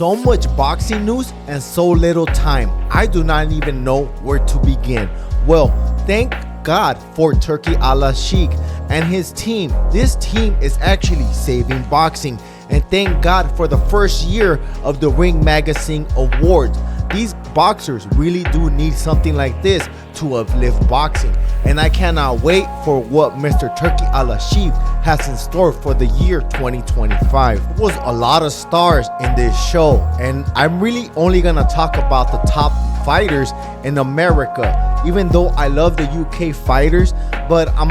So much boxing news and so little time. I do not even know where to begin. Well, thank God for TURKI ALALSHIKH and his team. This team is actually saving boxing. And thank God for the first year of the Ring Magazine Awards. These boxers really do need something like this to uplift boxing. And I cannot wait for what Mr. TURKI ALALSHIKH has in store for the year 2025. There was a lot of stars in this show, and I'm really only gonna talk about the top fighters in America. Even though I love the UK fighters, but I'm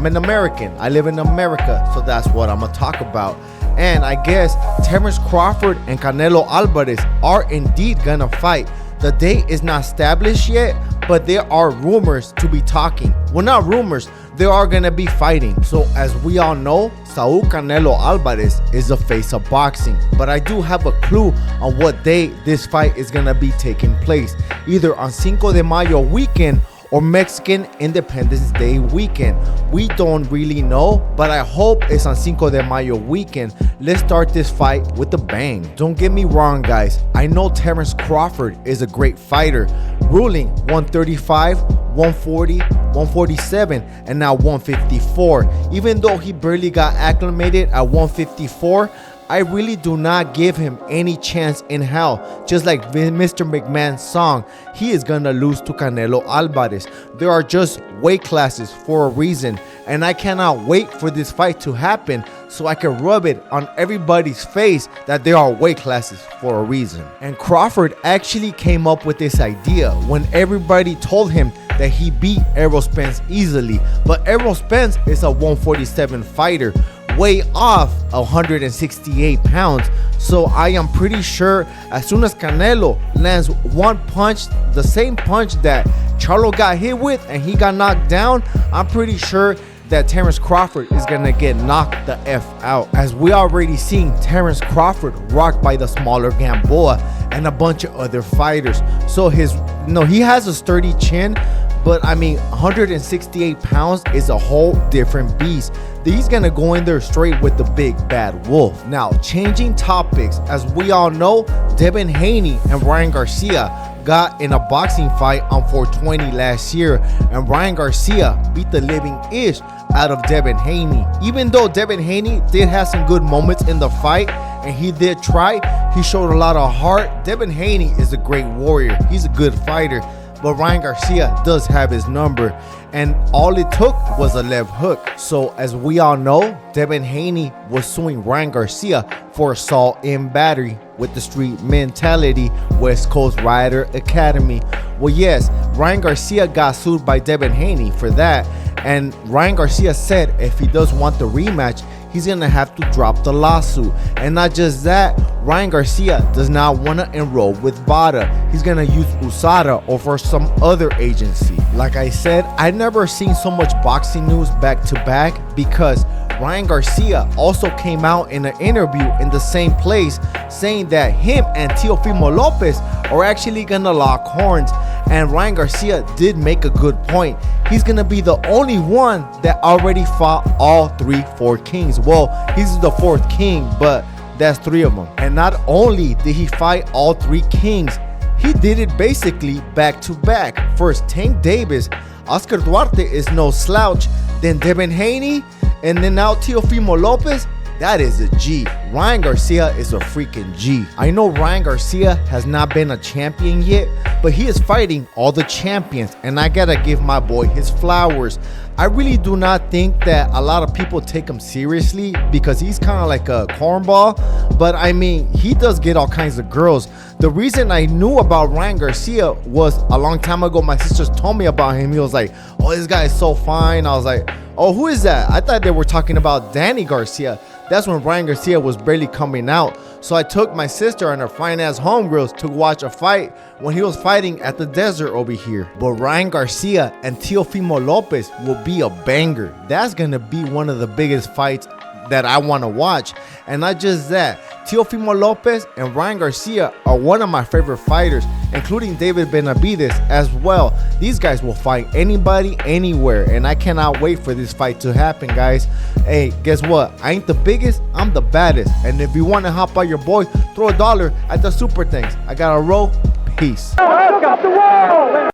an American. I live in America, so that's what I'm gonna talk about. And I guess Terence Crawford and Canelo Alvarez are indeed gonna fight. The date is not established yet, but there are rumors to be talking. Well, not rumors, they are gonna be fighting. So as we all know, Saul Canelo Alvarez is the face of boxing. But I do have a clue on what day this fight is gonna be taking place. Either on Cinco de Mayo weekend or Mexican Independence Day weekend. We don't really know, but I hope it's on Cinco de Mayo weekend. Let's start this fight with a bang. Don't get me wrong, guys. I know Terence Crawford is a great fighter, ruling 135, 140, 147, and now 154. Even though he barely got acclimated at 154, I really do not give him any chance in hell. Just like Mr. McMahon's song, he is gonna lose to Canelo Alvarez. There are just weight classes for a reason, and I cannot wait for this fight to happen so I can rub it on everybody's face that there are weight classes for a reason. And Crawford actually came up with this idea when everybody told him that he beat Errol Spence easily, but Errol Spence is a 147 fighter, way off 168 pounds. So I am pretty sure as soon as Canelo lands one punch, the same punch that Charlo got hit with and he got knocked down, I'm pretty sure that Terence Crawford is gonna get knocked the F out. As we already seen Terence Crawford rocked by the smaller Gamboa and a bunch of other fighters. So he has a sturdy chin, but I mean 168 pounds is a whole different beast. He's gonna go in there straight with the big bad wolf. Now, changing topics, as we all know, Devin Haney and Ryan Garcia got in a boxing fight on 420 last year, and Ryan Garcia beat the living ish out of Devin Haney. Even though Devin Haney did have some good moments in the fight and he did try, he showed a lot of heart. Devin Haney is a great warrior. He's a good fighter. But Ryan Garcia does have his number, and all it took was a left hook. So as we all know, Devin Haney was suing Ryan Garcia for assault and battery with the street mentality, West Coast Rider Academy. Well, yes, Ryan Garcia got sued by Devin Haney for that, and Ryan Garcia said if he does want the rematch, he's gonna have to drop the lawsuit. And not just that, Ryan Garcia does not want to enroll with BADA. He's gonna use USADA or for some other agency. Like I said, I've never seen so much boxing news back to back, because Ryan Garcia also came out in an interview in the same place saying that him and Teofimo Lopez are actually gonna lock horns. And Ryan Garcia did make a good point. He's gonna be the only one that already fought all four kings. Well, he's the fourth king, but that's three of them. And not only did he fight all three kings, he did it basically back to back. First Tank Davis, Oscar Duarte is no slouch, then Devin Haney, and then now Teofimo Lopez. That is a G. Ryan Garcia is a freaking G. I know Ryan Garcia has not been a champion yet, but he is fighting all the champions, and I gotta give my boy his flowers. I really do not think that a lot of people take him seriously because he's kind of like a cornball, but I mean, he does get all kinds of girls. The reason I knew about Ryan Garcia was a long time ago, my sisters told me about him. He was like, oh, this guy is so fine. I was like, oh, who is that? I thought they were talking about Danny Garcia. That's when Ryan Garcia was barely coming out. So I took my sister and her fine ass homegirls to watch a fight when he was fighting at the desert over here. But Ryan Garcia and Teofimo Lopez will be a banger. That's gonna be one of the biggest fights that I want to watch. And not just that, Teofimo Lopez and Ryan Garcia are one of my favorite fighters, including David Benavidez as well. These guys will fight anybody, anywhere, and I cannot wait for this fight to happen, guys. Hey, guess what? I ain't the biggest, I'm the baddest. And if you want to help out your boy, throw $1 at the super thanks. I gotta roll. Peace. Look up the wall!